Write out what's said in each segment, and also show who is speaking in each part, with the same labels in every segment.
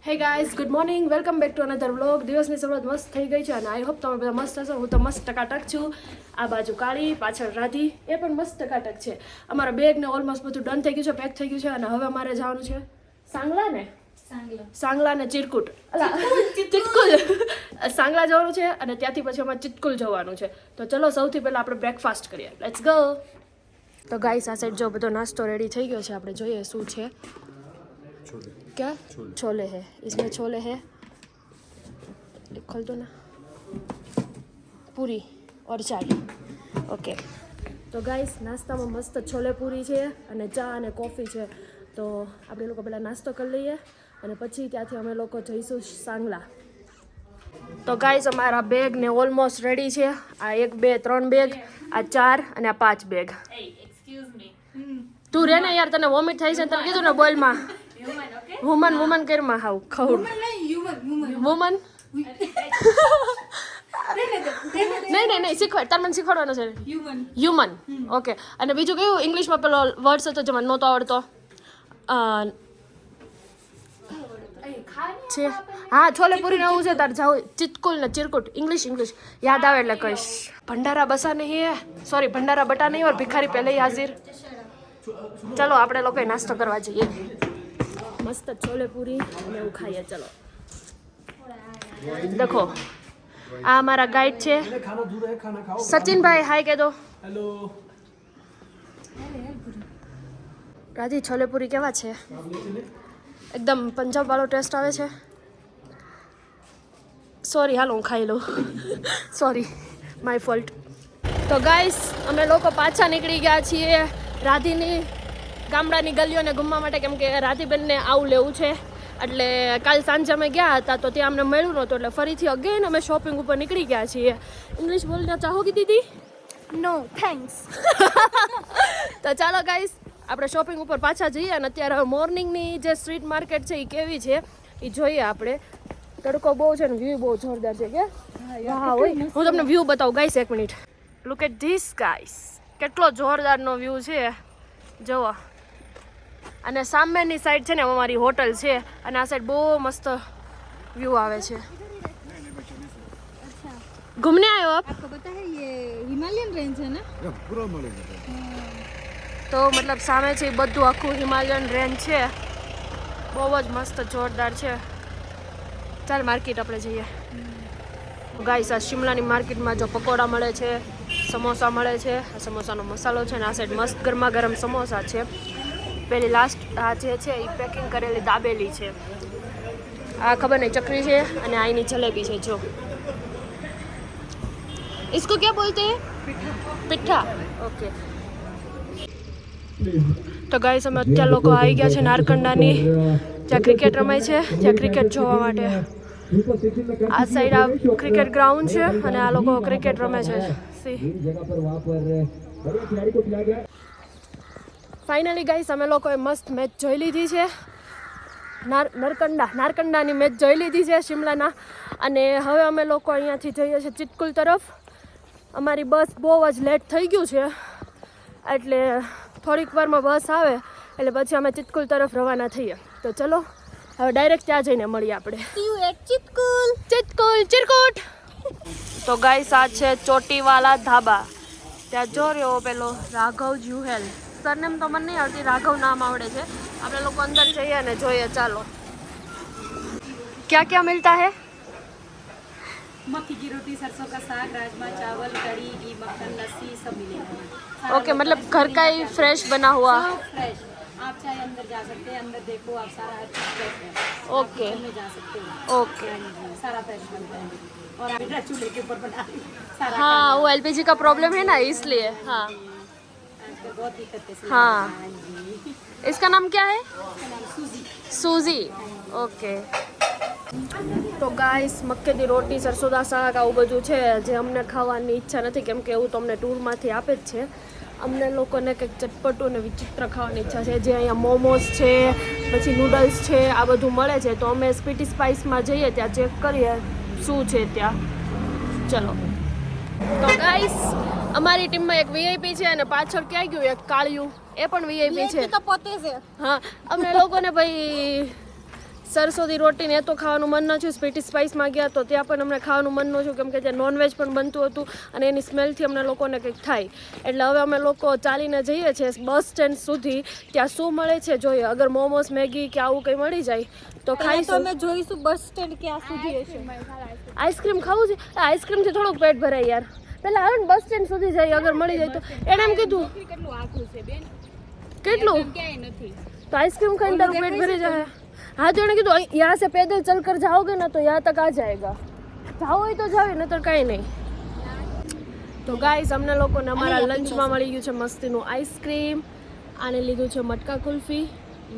Speaker 1: Hey guys good morning welcome back to another vlog. દિવસની શરૂઆત મસ્ત થઈ ગઈ છે અને આઈ હોપ તમે બધા મસ્ત હશો. હું તો મસ્ત ટકાટક છું. આ બાજુ કાળી, પાછળ રાધી, એ પણ મસ્ત ટકાટક છે. અમારા બેગને ઓલમોસ્ટ બધું ડન થઈ ગયું છે, પેક થઈ ગયું છે અને હવે અમારે જવાનું છે સાંગલા ને સાંગલા ને ચિરકુટ ચિતકુલ સાંગલા જવાનું છે અને ત્યાંથી પછી અમારે ચિતકુલ જવાનું છે. તો ચલો સૌથી પહેલાં આપણે બ્રેકફાસ્ટ કરીએ. Let's go. તો ગાઈસ આ સાઈડ જો બધો નાસ્તો રેડી થઈ ગયો છે. આપણે જોઈએ શું છે. क्या छोले है, इसमें छोले है, खोल दो ना, पूरी और चाय. ओके તો ગાઈસ નાસ્તામાં મસ્ત છોલે પૂરી છે અને ચા અને કોફી છે. તો આપણે લોકો પહેલાં નાસ્તો કરી લઈએ અને પછી ત્યાંથી અમે લોકો જઈશું સાંગલા. તો ગાઈસ અમારા બેગ ને ઓલમોસ્ટ રેડી છે. આ 1 2 3 બેગ, આ 4 અને આ 5 બેગ. તું રે ને યાર, તને વોમિટ થાય છે, તને કીધું ને બોલમાં વુમન કરમાં હાવ ખવડ વુમન નહીં શીખવાડ, તાર મને શીખવાડવાનું છે. હ્યુમન. ઓકે. અને બીજું કયું ઇંગ્લિશમાં પેલો વર્ડ હતો જે મને નહોતો આવડતો છે? હા, છોલે પૂરી ને એવું છે. તાર જાવ ચિતકુલ ને ચિરકુટ. ઇંગ્લિશ યાદ આવે એટલે કહીશ. ભંડારા બસા નહીં હે, સોરી ભંડારા બટા નહીં ઓર ભિખારી પહેલે ही हाजिर. ચલો આપણે લોકોએ નાસ્તો કરવા જઈએ. મસ્ત છોલે પૂરી અને એવું ખાઈએ. ચલો દેખો આ અમારા ગાઈડ છે સચિનભાઈ. હાય કહે દો. હેલો રાજી. છોલે પૂરી કેવા છે? એકદમ પંજાબ વાળો ટેસ્ટ આવે છે. સોરી, હાલો હું ખાઈ લઉં. Sorry, my fault. તો ગાઈસ અમે લોકો પાછા નીકળી ગયા છીએ રાધીની ગામડાની ગલીઓને ઘૂમવા માટે, કેમ કે રાધીબેનને આવું લેવું છે. એટલે કાલ સાંજે અમે ગયા હતા તો ત્યાં અમને મળ્યું નહોતું, એટલે ફરીથી અગેન અમે શોપિંગ ઉપર નીકળી ગયા છીએ. ઇંગ્લિશ બોલના ચાહોગી દીદી?
Speaker 2: No thanks.
Speaker 1: તો ચાલો ગાઈસ આપણે શોપિંગ ઉપર પાછા જઈએ અને અત્યારે મોર્નિંગની જે સ્ટ્રીટ માર્કેટ છે એ કેવી છે એ જોઈએ આપણે. તડકો બહુ છે ને વ્યૂ બહુ જોરદાર છે. કે હા હોય, હું તમને વ્યૂ બતાવું guys. 1 minute. Look at this guys. કેટલો જોરદારનો વ્યૂ છે જુઓ. અને સામેની સાઈડ છે ને અમારી હોટલ છે અને આ સાઈડ બહુ મસ્ત વ્યૂ આવે છે. ઘૂમને આવ્યો આપ?
Speaker 2: आपको पता है ये हिमालयन रेंज है ना?
Speaker 3: पूरा मिलेगा.
Speaker 1: તો મતલબ સામે છે એ બધું આખું હિમાલયન રેન્જ છે. બહુ જ મસ્ત જોરદાર છે. ચાલ માર્કેટ આપણે જઈએ. ગાઈસ આ શિમલાની માર્કેટમાં જો પકોડા મળે છે, સમોસા મળે છે. આ સમોસાનો મસાલો છે ને આ સાઈડ મસ્ત ગરમા ગરમ સમોસા છે. પેલી લાસ્ટ આ જે છે એ પેકિંગ કરેલી દાબેલી છે. આ ખબર નહીં ચકરી છે અને આની જલેબી છે. જો इसको क्या बोलते हैं? पिट्ठा. ओके. તો ગાઈસ અમે અત્યારે લોકો આવી ગયા છે નારકંડાની, જ્યાં ક્રિકેટ રમાય છે, ત્યાં ક્રિકેટ જોવા માટે. આ સાઈડ આ ક્રિકેટ ગ્રાઉન્ડ છે અને આ લોકો ક્રિકેટ રમે છે. ફાઇનલી ગાઈસ અમે લોકોએ મસ્ત મેચ જોઈ લીધી છે. નારકંડાની મેચ જોઈ લીધી છે શિમલાના. અને હવે અમે લોકો અહીંયાથી જઈએ છીએ ચિતકુલ તરફ. અમારી બસ બહુ જ લેટ થઈ ગયું છે એટલે થોડીક વારમાં બસ આવે એટલે પછી અમે ચિતકુલ તરફ રવાના થઈએ. તો ચલો હવે ડાયરેક્ટ ત્યાં જઈને મળીએ આપણે.
Speaker 2: See you at ચિતકુલ.
Speaker 1: ચિરકુટ. તો ગાઈસ આ છે ચોટીવાલા ધાબા. ત્યાં જો રહ્યો પેલો રાઘવ જુહેલ. સરનેમ તો મને નહીં આવતી, રાઘવ નામ આવડે છે. આપણે લોકો અંદર જઈએ અને જોઈએ. ચાલો. क्या क्या मिलता है?
Speaker 4: मक्की की रोटी, सरसों का साग, राजमा चावल, कढ़ी, घी, मक्खन, लस्सी सब मिलेगा.
Speaker 1: ओके, मतलब घर का ही फ्रेश बना हुआ.
Speaker 4: सब फ्रेश. आप चाहे अंदर जा सकते हैं, अंदर देखो आप सारा हर चीज फ्रेश है.
Speaker 1: ओके
Speaker 4: आप में जा सकते हैं.
Speaker 1: ओके.
Speaker 4: सारा फ्रेश बनता है और आप बेटा चूल्हे के ऊपर बना रही सारा.
Speaker 1: हाँ वो एलपीजी का प्रॉब्लम है ना इसलिए. हाँ
Speaker 4: आजकल बहुत दिक्कत है.
Speaker 1: हाँ. इसका नाम क्या है?
Speaker 4: सूजी.
Speaker 1: सूजी. ओके. તો ગાઈસ મક્કેની રોટી, સરસોદા શાક આવું બધું છે જે અમને ખાવાની ઈચ્છા નથી, કેમ કે એવું તો અમને ટૂરમાંથી આપે જ છે. અમને લોકોને કંઈક ચટપટું અને વિચિત્ર ખાવાની ઈચ્છા છે. જે અહીંયા મોમોસ છે, પછી નૂડલ્સ છે, આ બધું મળે છે. તો અમે સ્પીટી સ્પાઇસમાં જઈએ, ત્યાં ચેક કરીએ શું છે ત્યાં. ચલો. તો ગાઈસ અમારી ટીમમાં એક વીઆઈપી છે અને પાછળ ક્યાં ગયું એક કાળિયું, એ પણ વીઆઈપી છે.
Speaker 2: તો પોતે છે.
Speaker 1: હા, અમને લોકોને ભાઈ સરસોથી રોટી ને એ તો ખાવાનું મન ન થયું. સ્પીટી સ્પાઇસમાં ગયા તો ત્યાં પણ અમને ખાવાનું મન ન થયું કેમ કે ત્યાં નોનવેજ પણ બનતું હતું અને એની સ્મેલથી અમને લોકોને કંઈક થાય. એટલે હવે અમે લોકો ચાલીને જઈએ છીએ બસ સ્ટેન્ડ સુધી. ત્યાં શું મળે છે જોઈએ. અગર મોમોસ મેગી કે આવું કંઈ મળી જાય તો ખાઈશું.
Speaker 2: અમે જોઈશું બસ સ્ટેન્ડ ક્યાં સુધી હશે.
Speaker 1: આઈસ્ક્રીમ ખાવું છે. આઈસ્ક્રીમથી થોડુંક પેટ ભરાય યાર. પહેલાં આવે ને બસ સ્ટેન્ડ સુધી જાય અગર મળી જાય તો. એણે એમ કીધું
Speaker 4: કેટલું આખું છે બેન,
Speaker 1: કેટલું
Speaker 4: ક્યાંય નથી.
Speaker 1: तो आइसक्रीम खाने तारू पेट भरे जाए. हाँ तो इन्होंने कहा यहाँ से पैदल चल कर जाओगे ना तो यहाँ तक आ जाएगा. जाओ ही तो जाओ नहीं तो कहीं नहीं. તો ગાઈસ અમને લોકોને અમારા લંચમાં મળી ગયું છે મસ્તીનું આઈસ્ક્રીમ. આને લીધું છે મટકા કુલ્ફી,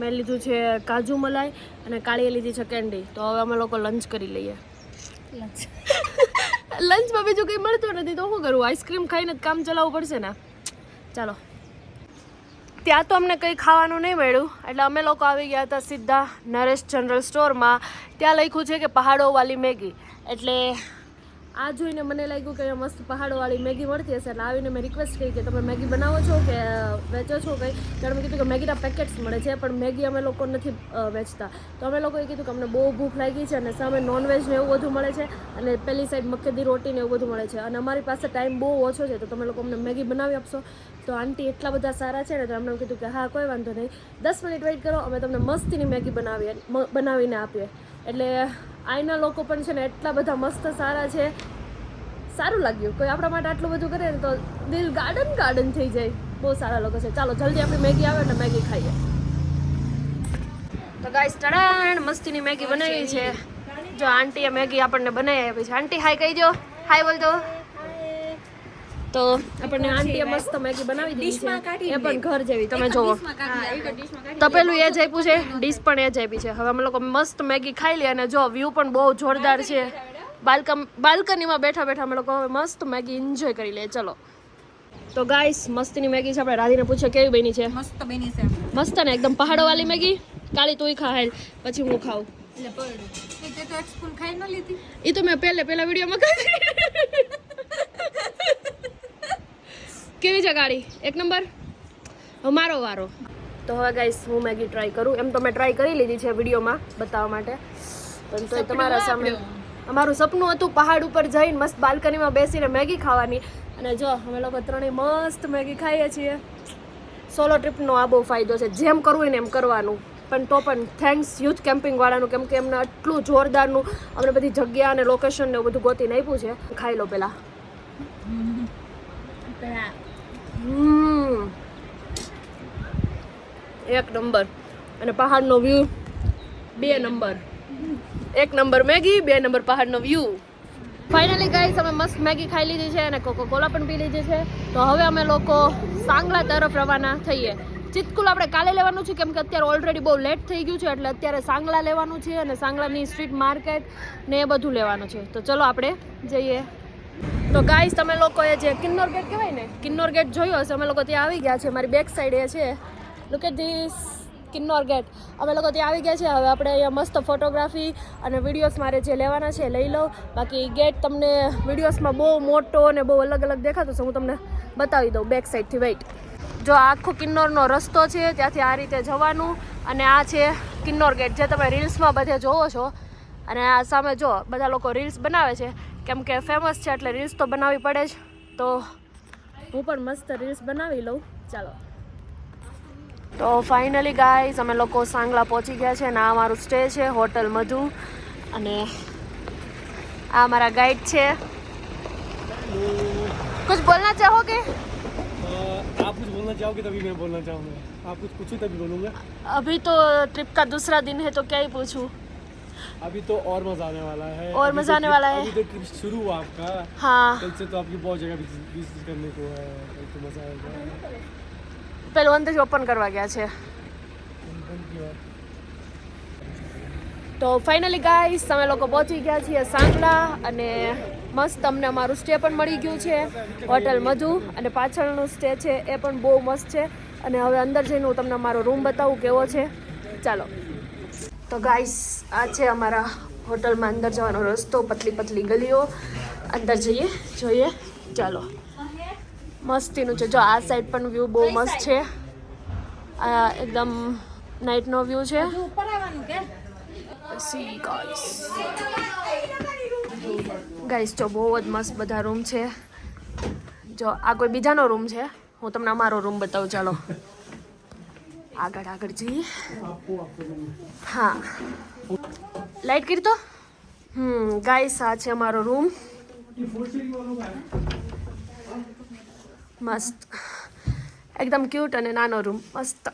Speaker 1: મેં લીધું છે કાજુ મલાઈ અને કાળીએ લીધી છે કેન્ડી. તો હવે અમે લોકો લંચ કરી લઈએ. લંચમાં બીજું કંઈ મળતું નથી તો શું કરવું? આઈસ્ક્રીમ ખાઈને જ કામ ચલાવવું પડશે ને. ચાલો. ત્યાં તો અમને કંઈ ખાવાનું નહીં મળ્યું એટલે અમે લોકો આવી ગયા હતા સીધા નરેશ જનરલ સ્ટોરમાં. ત્યાં લખ્યું છે કે પહાડોવાળી મેગી. એટલે આ જોઈને મને લાગ્યું કે અહીંયા મસ્ત પહાડોવાળી મેગી મળતી હશે. એટલે આવીને મેં રિક્વેસ્ટ કરી કે તમે મેગી બનાવો છો કે વેચો છો કંઈ. ત્યારે મેં કીધું કે મેગીના પેકેટ્સ મળે છે પણ મેગી અમે લોકો નથી વેચતા. તો અમે લોકોએ કીધું કે અમને બહુ ભૂખ લાગી છે અને સામે નોનવેજ ને એવું બધું મળે છે અને પેલી સાઈડ મક્કેદી રોટી ને એવું બધું મળે છે અને અમારી પાસે ટાઈમ બહુ ઓછો છે તો તમે લોકો અમને મેગી બનાવી આપશો. તો આંટી એટલા બધા સારા છે ને તો એમને કીધું કે હા કોઈ વાંધો નહીં, 10 મિનિટ વેઇટ કરો, અમે તમને મસ્તીની મેગી બનાવીને આપીએ. એટલે આઈના લોકો પણ છે ને એટલા બધા મસ્ત સારા છે. સારું લાગ્યું કોઈ આપણા માટે આટલું બધું કરે ને તો દિલ ગાર્ડન થઈ જાય. બહુ સારા લોકો છે. ચાલો જલ્દી આપણી મેગી આવે ને મેગી ખાઈએ. તો ગાઈસ તડાણ મસ્તીની મેગી બનાવી છે. જો આંટીએ મેગી આપણને બનાવી આપી છે. આંટી હાય કહી દો, હાય બોલ દો. તો આપણને આંટીએ મસ્ત મેગી બનાવી દીધી છે. એ પણ ઘર જેવી તમે જોવો. તપેલું એ જ આપ્યું છે, ડીશ પણ એ જ આપી છે. હવે અમે લોકો મસ્ત મેગી ખાઈ લઈએ અને જો વ્યૂ પણ બહુ જોરદાર છે. બાલ્કનીમાં બેઠા બેઠા અમે લોકો હવે મસ્ત મેગી એન્જોય કરી લઈએ. ચલો. તો ગાઈસ મસ્તીની મેગી છે. આપણે રાધીને પૂછે કેવી બની છે.
Speaker 4: મસ્ત બની છે.
Speaker 1: મસ્ત ને એકદમ પહાડોવાળી મેગી. કાળી તુંય ખા હાલ પછી હું ખાઉં.
Speaker 4: એટલે પડ્યું તે તો એક સ્પૂન ખાઈ ન લીધી.
Speaker 1: એ તો મેં પહેલા વિડીયોમાં ખાધી. કેવી છે ગાડી? એક નંબર. હવે મારો વારો. તો હવે ગાઈસ હું મેગી ટ્રાય કરું. એમ તો મેં ટ્રાય કરી લીધી છે વિડીયોમાં બતાવવા માટે પણ તો તમારા સામે અમારું સપનું હતું પહાડ ઉપર જઈને મસ્ત બાલ્કનીમાં બેસીને મેગી ખાવાની. અને જો અમે લોકો ત્રણેય મસ્ત મેગી ખાઈએ છીએ. સોલો ટ્રીપનો આ બહુ ફાયદો છે. જેમ કરવું હોય ને એમ કરવાનું. પણ તો પણ થેન્ક્સ યુથ કેમ્પિંગવાળાનું કેમ કે એમને આટલું જોરદારનું અમને બધી જગ્યા અને લોકેશન ને એવું બધું ગોતીને આપ્યું છે. ખાઈ લો પહેલાં. એક નંબર. અને પહાડનો વ્યૂ 2 નંબર. 1 નંબર મેગી, 2 નંબર પહાડનો વ્યૂ. ફાઇનલી ગાઈસ અમે મસ્ત મેગી ખાઈ લીધી છે અને કોકો કોલા પણ પી લીધી છે. તો હવે અમે લોકો સાંગલા તરફ રવાના થઈએ. ચિતકુલ આપણે કાલે લેવાનું છે કેમ કે અત્યારે ઓલરેડી બહુ લેટ થઈ ગયું છે એટલે અત્યારે સાંગલા લેવાનું છે અને સાંગલાની સ્ટ્રીટ માર્કેટ ને એ બધું લેવાનું છે. તો ચલો આપણે જઈએ. તો ગાઈસ તમે લોકોએ જે કિન્નોર ગેટ કહેવાય ને કિન્નોર ગેટ જોયો હશે. અમે લોકો ત્યાં આવી ગયા છે. મારી બેક સાઈડ એ છે. Look at this Kinnaur gate. અમે લોકો ત્યાં આવી ગયા છે. હવે આપણે અહીંયા મસ્ત ફોટોગ્રાફી અને વિડીયોઝ મારે જે લેવાના છે લઈ લો. બાકી ગેટ તમને વિડીયોઝમાં બહુ મોટો અને બહુ અલગ અલગ દેખાતો છે. હું તમને બતાવી દઉં બેક સાઈડથી. વેઇટ. જો આખો કિન્નોરનો રસ્તો છે ત્યાંથી આ રીતે જવાનું અને આ છે કિન્નોર ગેટ જે તમે રીલ્સમાં બધે જોવો છો. અને આ સામે જો બધા લોકો રીલ્સ બનાવે છે કેમ કે ફેમસ છે એટલે રીલ્સ તો બનાવવી પડે જ. તો હું પણ મસ્ત રીલ્સ બનાવી લઉં. ચાલો. તો ફાઇનલી ગાઈઝ અમે લોકો સાંગલા પહોંચી ગયા છે અને આ અમારું સ્ટે છે હોટલ મધુ અને આ અમારા ગાઈડ છે. कुछ बोलना चाहोगे?
Speaker 3: आप कुछ बोलना चाहोगे तभी मैं बोलना चाहूँगा. आप कुछ पूछो तभी बोलूँगा.
Speaker 1: अभी तो ट्रिप का दूसरा दिन है तो क्या ही पूछूं.
Speaker 3: अभी तो और मजा आने वाला है.
Speaker 1: और मजा आने वाला है.
Speaker 3: अभी तो ट्रिप शुरू हुआ आपका.
Speaker 1: हाँ.
Speaker 3: कल से तो आपकी बहुत जगह विजिट करने को है. कल तो मजा आएगा.
Speaker 1: પેલું અંદરથી ઓપન કરવા ગયા છે. તો ફાઇનલી ગાઈસ અમે લોકો પહોંચી ગયા છીએ સાંગલા અને મસ્ત અમને અમારું સ્ટે પણ મળી ગયું છે હોટલ મધુ અને પાછળનું સ્ટે છે એ પણ બહુ મસ્ત છે. અને હવે અંદર જઈને હું તમને અમારો રૂમ બતાવું કેવો છે. ચાલો. તો ગાઈસ આ છે અમારા હોટલમાં અંદર જવાનો રસ્તો. પતલી ગલીઓ. અંદર જઈએ જોઈએ. ચાલો. મસ્તીનું છે. જો આ સાઈડ પણ વ્યૂ બહુ મસ્ત છે. આ એકદમ નાઇટનો વ્યૂ છે. સી ગાઈસ જો બહુ જ મસ્ત બધા રૂમ છે. જો આ કોઈ બીજાનો રૂમ છે, હું તમને અમારો રૂમ બતાવું. ચાલો આગળ જઈએ. હા લાઈટ કરી તો. ગાઈસ આ છે અમારો રૂમ. મસ્ત એકદમ ક્યુટ અને નાનો રૂમ મસ્ત.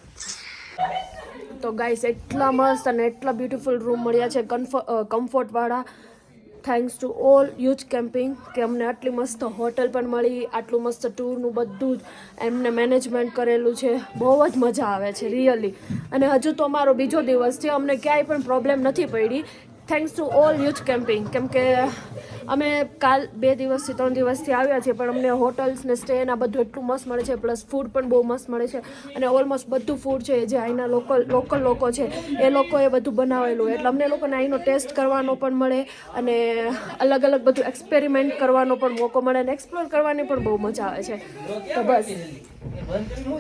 Speaker 1: તો ગાઈસ એટલા મસ્ત અને એટલા બ્યુટીફુલ રૂમ મળ્યા છે કમ્ફર્ટવાળા. Thanks to all youth camping કે અમને આટલી મસ્ત હોટલ પણ મળી, આટલું મસ્ત ટૂરનું બધું જ એમને મેનેજમેન્ટ કરેલું છે. બહુ જ મજા આવે છે રિયલી. અને હજુ તો અમારો બીજો દિવસ છે, અમને ક્યાંય પણ પ્રોબ્લેમ નથી પડી. Thanks to all youth camping. કેમ કે અમે કાલ 2 દિવસથી 3 દિવસથી આવ્યા છીએ, પણ અમને હોટલ્સ ને સ્ટે ને આ બધું એટલું મસ્ત મળે છે. પ્લસ ફૂડ પણ બહુ મસ્ત મળે છે. અને ઓલમોસ્ટ બધું ફૂડ છે જે અહીંના લોકલ લોકો છે એ લોકોએ બધું બનાવેલું, એટલે અમને લોકોને અહીંનો ટેસ્ટ કરવાનો પણ મળે અને અલગ અલગ બધું એક્સપેરિમેન્ટ કરવાનો પણ મોકો મળે અને એક્સપ્લોર કરવાની પણ બહુ મજા આવે છે. તો બસ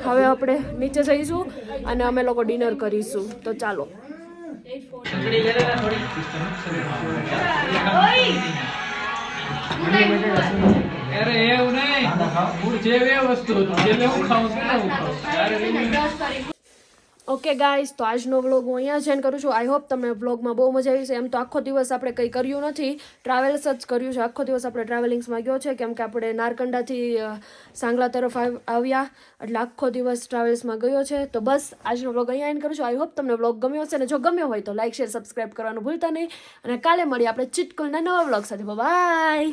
Speaker 1: હવે આપણે નીચે જઈશું અને અમે લોકો ડિનર કરીશું. તો ચાલો.
Speaker 5: અરે એવું નહીં, હું જે વસ્તુ જે હું ખાઉં
Speaker 1: ઓકે ગાઈસ, તો આજનો વ્લોગ હું અહીંયા જ એન્ડ કરું છું. આઈ હોપ તમને વ્લોગમાં બહુ મજા આવી છે. એમ તો આખો દિવસ આપણે કંઈ કર્યું નથી, ટ્રાવેલ્સ જ કર્યું છે. આખો દિવસ આપણે ટ્રાવેલિંગ્સમાં ગયો છે, કેમ કે આપણે નારકંડાથી સાંગલા તરફ આવ્યા, એટલે આખો દિવસ ટ્રાવેલ્સમાં ગયો છે. તો બસ આજનો વ્લોગ અહીંયા એન્ડ કરું છું. આઈ હોપ તમને વ્લોગ ગમ્યો હશે, અને જો ગમ્યો હોય તો લાઈક શેર સબસ્ક્રાઈબ કરવાનું ભૂલતા નહીં. અને કાલે મળીએ આપણે ચિટકુલના નવા વ્લોગ સાથે. બાય.